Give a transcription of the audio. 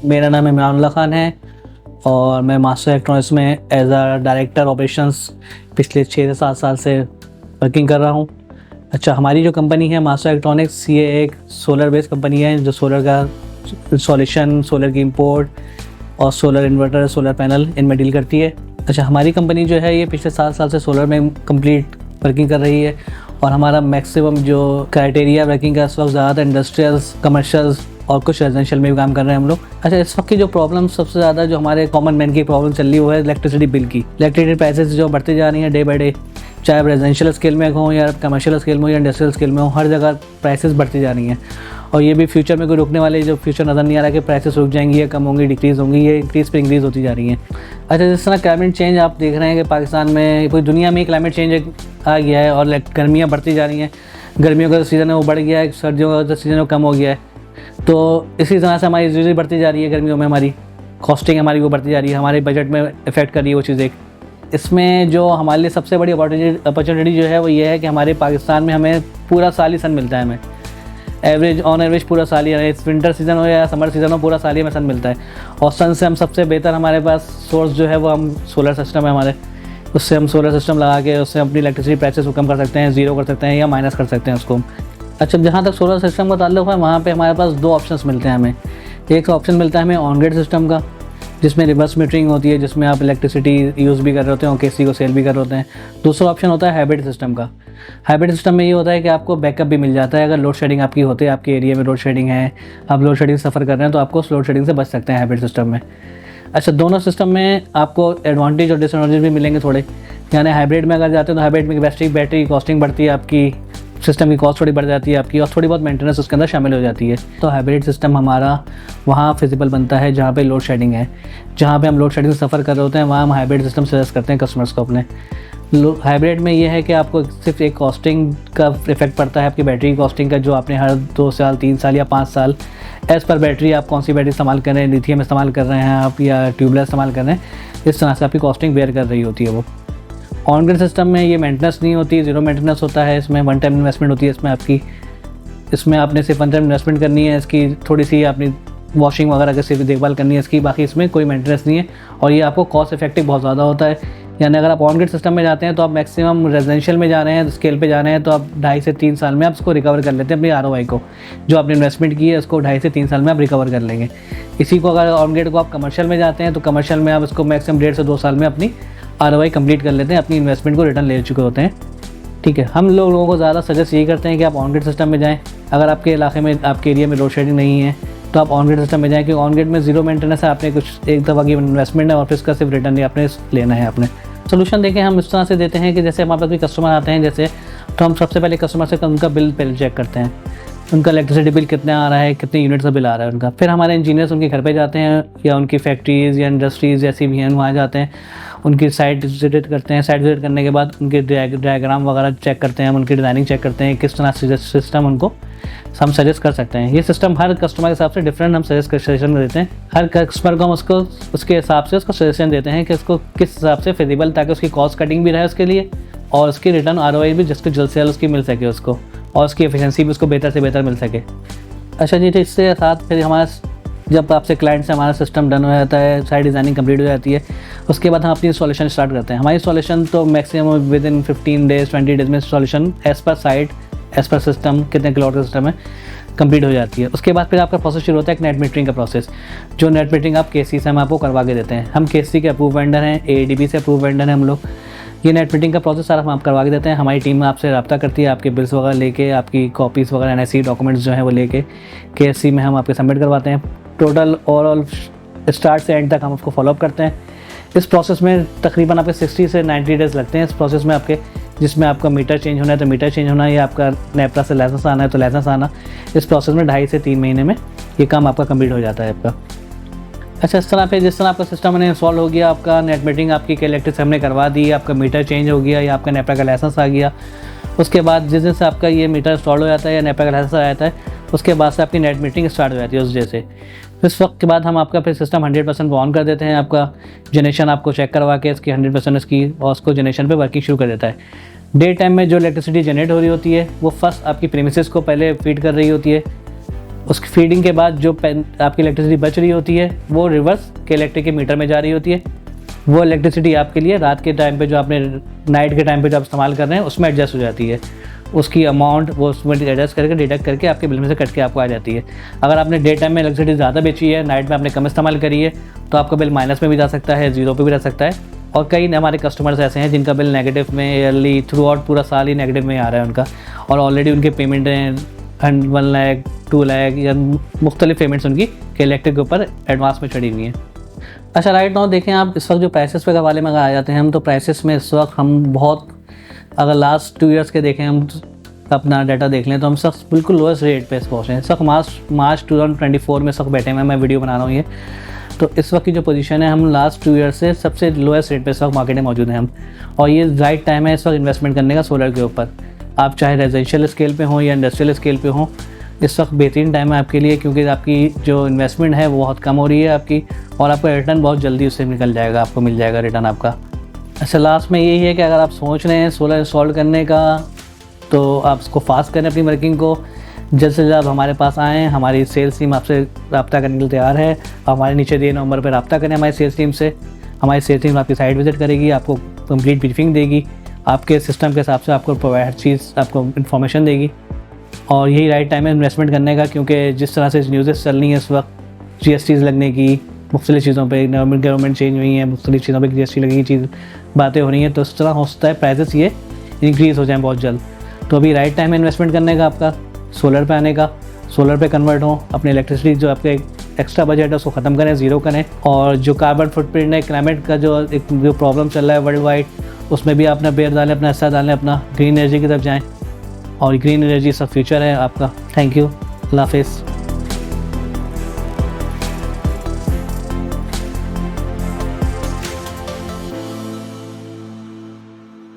मेरा नाम इमरान खान है और मैं मास्टर इलेक्ट्रॉनिक्स में एज अ डायरेक्टर ऑपरेशंस पिछले 6 से 7 साल से वर्किंग कर रहा हूँ। अच्छा, हमारी जो कंपनी है मास्टर इलेक्ट्रॉनिक्स, ये एक सोलर बेस्ड कंपनी है जो सोलर का इंस्टॉलेशन, सोलर की इंपोर्ट और सोलर इन्वर्टर, सोलर पैनल इनमें डील करती है। अच्छा, हमारी कंपनी जो है ये पिछले 7 साल से सोलर में कंप्लीट वर्किंग कर रही है और हमारा मैक्सिमम जो क्राइटेरिया वर्किंग का इस वक्त ज़्यादातर इंडस्ट्रियल्स, कमर्शियल्स और कुछ रेजिडेंशियल में भी काम कर रहे हैं हम लोग। अच्छा, इस वक्त की जो प्रॉब्लम सबसे ज़्यादा जो हमारे कॉमन मैन की प्रॉब्लम चल रही है वो है इलेक्ट्रिसिटी बिल की। इलेक्ट्रिसिटी प्राइसेस जो बढ़ती जा रही हैं डे बाई डे, चाहे रेजिडेंशियल स्केल में हो या कमर्शियल स्केल में हो या इंडस्ट्रियल स्केल में हो, हर जगह प्राइसेस बढ़ती जा रही हैं और ये भी फ्यूचर में कोई रुकने वाले जो फ्यूचर नज़र नहीं आ रहा कि प्राइसेस रुक जाएंगी या कम होंगी, डिक्रीज़ होंगी, ये इंक्रीज़ पे इंक्रीज़ होती जा रही हैं। अच्छा, जिस तरह क्लाइमेट चेंज आप देख रहे हैं कि पाकिस्तान में, पूरी दुनिया में क्लाइमेट चेंज आ गया है और गर्मियाँ बढ़ती जा रही हैं। गर्मियों का जो सीज़न है वो बढ़ गया है, सर्दियों का जो सीज़न है वो कम हो गया है। तो इसी तरह से हमारी यूजेज बढ़ती जा रही है। गर्मियों में हमारी कॉस्टिंग हमारी वो बढ़ती जा रही है, हमारे बजट में इफ़ेक्ट कर रही है वो चीज़। एक इसमें जो हमारे लिए सबसे बड़ी अपॉर्चुनिटी जो है वो ये है कि हमारे पाकिस्तान में हमें पूरा साल ही सन मिलता है। हमें ऑन एवरेज पूरा साल ही, विंटर सीज़न हो या समर सीज़न हो, पूरा साल ही हमें सन मिलता है। और सन से हम सबसे बेहतर हमारे पास सोर्स जो है वो हम सोलर सिस्टम है हमारे, उससे हम सोलर सिस्टम लगा के उससे अपनी इलेक्ट्रिसिटी प्राइसेस को कम कर सकते हैं, ज़ीरो कर सकते हैं या माइनस कर सकते हैं उसको। अच्छा, जहाँ तक सोलर सिस्टम का ताल्लुक है वहाँ पे हमारे पास 2 ऑप्शंस मिलते हैं हमें। एक ऑप्शन मिलता है हमें ऑन ग्रिड सिस्टम का, जिसमें रिवर्स मीटरिंग होती है, जिसमें आप इलेक्ट्रिसिटी यूज़ भी कर रहे होते हैं और केसी को सेल भी कर रहे होते हैं। दूसरा ऑप्शन होता है हाइब्रिड सिस्टम का। हाइब्रिड सिस्टम में ये होता है कि आपको बैकअप भी मिल जाता है। अगर लोड शेडिंग आपकी होती है, आपके एरिया में लोड शेडिंग है, आप लोड शेडिंग सफ़र कर रहे हैं, तो आपको उस लोड शेडिंग से बच सकते हैं हाइब्रिड सिस्टम में। अच्छा, दोनों सिस्टम में आपको एडवांटेज और डिसएडवांटेज भी मिलेंगे थोड़े। यानी हाइब्रिड में अगर जाते हैं तो हाइब्रिड में बैटरी कॉस्टिंग बढ़ती है, आपकी सिस्टम की कॉस्ट थोड़ी बढ़ जाती है आपकी, और थोड़ी बहुत मेंटेनेंस उसके अंदर शामिल हो जाती है। तो हाइब्रिड सिस्टम हमारा वहाँ फिजिबल बनता है जहाँ पे लोड शेडिंग है। जहाँ पे हम लोड शेडिंग से सफ़र कर रहे होते हैं वहाँ हम हाइब्रिड सिस्टम सजेस्ट करते हैं कस्टमर्स को अपने। हाइब्रिड में ये है कि आपको सिर्फ एक कॉस्टिंग का इफेक्ट पड़ता है, आपकी बैटरी कॉस्टिंग का, जो आपने हर 2 साल, 3 साल या 5 साल एज़ पर बैटरी आप कौन सी बैटरी इस्तेमाल कर रहे हैं, लिथियम इस्तेमाल कर रहे हैं आप या ट्यूबलेस इस्तेमाल कर रहे हैं, इस तरह से आपकी कॉस्टिंग बेयर कर रही होती है वो। ऑन ग्रिड सिस्टम में ये मेंटेनेंस नहीं होती, ज़ीरो मेंटेनेंस होता है। इसमें वन टाइम इन्वेस्टमेंट होती है इसमें आपकी, इसमें आपने सिर्फ वन टाइम इन्वेस्टमेंट करनी है, इसकी थोड़ी सी अपनी वॉशिंग वगैरह की सिर्फ देखभाल करनी है इसकी, बाकी इसमें कोई मेंटेनेंस नहीं है और ये आपको कॉस्ट इफेक्टिव बहुत ज़्यादा होता है। यानी अगर आप ऑन ग्रिड सिस्टम में जाते हैं तो आप मैक्सिमम रेजिडेंशियल में जा रहे हैं, स्केल पे जा रहे हैं, तो आप 2.5 से 3 साल में आप इसको रिकवर कर लेते हैं अपनी ROI को, जो आपने इन्वेस्टमेंट की है उसको 2.5 से 3 साल में आप रिकवर कर लेंगे। इसी को अगर ऑन ग्रिड को आप कमर्शियल में जाते हैं तो कमर्शियल में आप इसको मैक्सिमम 1.5 से 2 साल में अपनी ROI कंप्लीट कर लेते हैं, अपनी इन्वेस्टमेंट को रिटर्न ले चुके होते हैं। ठीक है, हम लोगों को ज़्यादा सजेस्ट यही करते हैं कि आप ऑन ग्रिड सिस्टम में जाएँ। अगर आपके इलाके में, आपके एरिया में लोड शेडिंग नहीं है तो आप ऑन ग्रिड सिस्टम में जाएँ, क्योंकि ऑन ग्रिड में ज़ीरो मेंटेनेंस है, आपने कुछ एक दफ़ा की इन्वेस्टमेंट है और फिर इसका सिर्फ रिटर्न ही आपने लेना है आपने। सोल्यूशन देखें हम इस तरह से देते हैं कि जैसे हमारे पास कोई कस्टमर आते हैं जैसे, तो हम सबसे पहले कस्टमर से उनका बिल पहले चेक करते हैं, उनका इलेक्ट्रिसिटी बिल कितना आ रहा है, कितने यूनिट्स का बिल आ रहा है उनका। फिर हमारे इंजीनियर्स उनके घर पे जाते हैं या उनकी फैक्ट्रीज़ या इंडस्ट्रीज़ जैसी भी हैं वहाँ जाते हैं, उनकी साइट विजिट करते हैं। साइट विजिट करने के बाद उनके डायग्राम वगैरह चेक करते हैं, हम उनकी डिज़ाइनिंग चेक करते हैं, किस तरह से सिस्टम उनको हम सजेस्ट कर सकते हैं। ये सिस्टम हर कस्टमर के हिसाब से डिफरेंट हम सजेशन देते हैं। हर कस्टमर को हम उसको उसके हिसाब से उसको सजेशन देते हैं कि उसको किस हिसाब से फिजिबल, ताकि उसकी कॉस्ट कटिंग भी रहे उसके लिए और उसकी रिटर्न ROI भी जिसको जल्द से जल्द उसकी मिल सके उसको, और उसकी एफिशिएंसी भी उसको बेहतर से बेहतर मिल सके। अच्छा जी, तो इससे साथ फिर हमारा जब आपसे क्लाइंट से हमारा सिस्टम डन हो जाता है, सारी डिज़ाइनिंग कंप्लीट हो जाती है, उसके बाद हम अपनी इंस्टॉलेशन स्टार्ट करते हैं। हमारी इंस्टॉलेशन तो maximum within 15 days 20 days में installation as per site, as per system, कितने किलोवाट का सिस्टम है, कंप्लीट हो जाती है। उसके बाद फिर आपका प्रोसेस शुरू होता है एक नेट मीटरिंग का प्रोसेस, जो नेट मीटरिंग आप KC से हम आपको करवा के देते हैं। हम KC के अप्रूव वेंडर हैं, AADB से अप्रूव वेंडर हैं हम लोग। ये नेट मीटरिंग का प्रोसेस सारा हम आप करवा के देते हैं। हमारी टीम आपसे रब्ता करती है, आपके बिल्स वगैरह लेके, आपकी कॉपीज़ वगैरह NIC डॉक्यूमेंट्स जो हैं वो लेके KSC में हम आपके सबमिट करवाते हैं। टोटल ओवरऑल स्टार्ट से एंड तक हम उसको फॉलोअप करते हैं। इस प्रोसेस में तकरीबन आपके 60 से 90 डेज़ लगते हैं इस प्रोसेस में आपके, जिसमें आपका मीटर चेंज होना है तो मीटर चेंज होना, या आपका नेपरा से लाइसेंस आना है तो लाइसेंस आना। इस प्रोसेस में 2.5 से 3 महीने में ये काम आपका कंप्लीट हो जाता है आपका। अच्छा, इस तरह पे जिस तरह आपका सिस्टम मैंने इंस्टॉल हो गया, आपका नेट मीटरिंग आपकी इलेक्ट्रिक हमने करवा दी, आपका मीटर चेंज हो गया या आपका नेपरा का लाइसेंस आ गया, उसके बाद जिस दिन से आपका ये मीटर इंस्टॉल हो जाता है या नेपरा का लाइसेंस आ जाता है, उसके बाद से आपकी नेट मीटरिंग स्टार्ट हो जाती है उस डे से। इस वक्त के बाद हम आपका फिर सिस्टम 100% ऑन कर देते हैं। आपका जनरेशन आपको चेक करवा के इसकी 100% इसकी और उसको जनरेशन पे वर्किंग शुरू कर देता है। डे टाइम में जो इलेक्ट्रिसिटी जनरेट हो रही होती है वो फर्स्ट आपकी प्रीमिसेस को पहले फीड कर रही होती है, उसकी फीडिंग के बाद जो आपकी इलेक्ट्रिसिटी बच रही होती है वो रिवर्स के इलेक्ट्रिक के मीटर में जा रही होती है। वो इलेक्ट्रिसिटी आपके लिए रात के टाइम पे जो आपने नाइट के टाइम पे जो आप इस्तेमाल कर रहे हैं उसमें एडजस्ट हो जाती है। उसकी अमाउंट वो उसमें एडजस्ट करके डिडक्ट करके आपके बिल में से कट के आपको आ जाती है। अगर आपने डे टाइम में इलेक्ट्रिसिटी ज़्यादा बेची है, नाइट में आपने कम इस्तेमाल करी है, तो आपका बिल माइनस में भी जा सकता है, जीरो पे भी रह सकता है। और कई हमारे कस्टमर्स ऐसे हैं जिनका बिल नेगेटिव में ईयरली थ्रू आउट पूरा साल ही नेगेटिव में आ रहा है उनका, और ऑलरेडी उनके पेमेंट हैं 1 लाख 2 लाख या मुख्तलिफ पेमेंट्स उनकी के इलेक्ट्रिक के ऊपर एडवांस में चढ़ी हुई हैं। अच्छा, राइट नाउ देखें आप इस वक्त जो प्राइसेस के हवाले में अगर आ जाते हैं हम, तो प्राइसेस में इस वक्त हम बहुत, अगर लास्ट 2 ईयर्स के देखें हम अपना डाटा देख लें तो हम सब बिल्कुल लोएस्ट रेट पे पहुँचे हैं। सब मार्च 2024 में सब बैठे हुए हैं, मैं वीडियो बना रहा हूँ ये, तो इस वक्त की जो पोजीशन है हम लास्ट 2 ईयर से सबसे लोएस्ट रेट पे इस वक्त मार्केट में मौजूद हैं हम। और ये राइट टाइम है इस वक्त इन्वेस्टमेंट करने का सोलर के ऊपर। आप चाहे रेजिडेंशियल स्केल पे हों या इंडस्ट्रियल स्केल पे हों, इस वक्त बेहतरीन टाइम है आपके लिए, क्योंकि आपकी जो इन्वेस्टमेंट है वो बहुत कम हो रही है आपकी, और आपका रिटर्न बहुत जल्दी उससे निकल जाएगा, आपको मिल जाएगा रिटर्न आपका। अच्छा, लास्ट में यही है कि अगर आप सोच रहे हैं सोलर इंस्टॉल करने का, तो आप इसको फास्ट करें अपनी वर्किंग को। जल्द से जल्द आप हमारे पास आएँ, हमारी सेल्स टीम आपसे रब्ता करने के लिए तैयार है। हमारे नीचे दिए नंबर पर रब्ता करें हमारी सेल्स टीम से। हमारी सेल्स टीम आपकी साइट विज़िट करेगी, आपको कंप्लीट ब्रीफिंग देगी, आपके सिस्टम के हिसाब से आपको प्रोवाइड चीज़ आपको इन्फॉर्मेशन देगी। और यही राइट टाइम है इन्वेस्टमेंट करने का, क्योंकि जिस तरह से न्यूज़ चल रही है इस वक्त GSTs लगने की, मुख्तलिफ़ चीज़ों पे गवर्नमेंट चेंज हुई है, मुख्तलिफ़ चीज़ों पे GST लगने की चीज़ बातें हो रही हैं, तो इस तरह हो सकता है प्राइसेस ये इंक्रीज़ हो जाएँ बहुत जल्द। तो अभी राइट टाइम है इन्वेस्टमेंट करने का आपका, सोलर पे आने का, सोलर पे कन्वर्ट हो, अपनी इलेक्ट्रिसिटी जो आपके एक्स्ट्रा बजट है उसको ख़त्म करें, ज़ीरो करें। और जो कार्बन फुटप्रिंट है, क्लाइमेट का जो प्रॉब्लम चल रहा है वर्ल्ड वाइड, उसमें भी अपना बेयर डालें, अपना हिस्सा डालें, अपना ग्रीन एनर्जी की तरफ जाएँ। और ग्रीन एनर्जी सब फ्यूचर है आपका। थैंक यू, अल्लाह हाफ़िज़।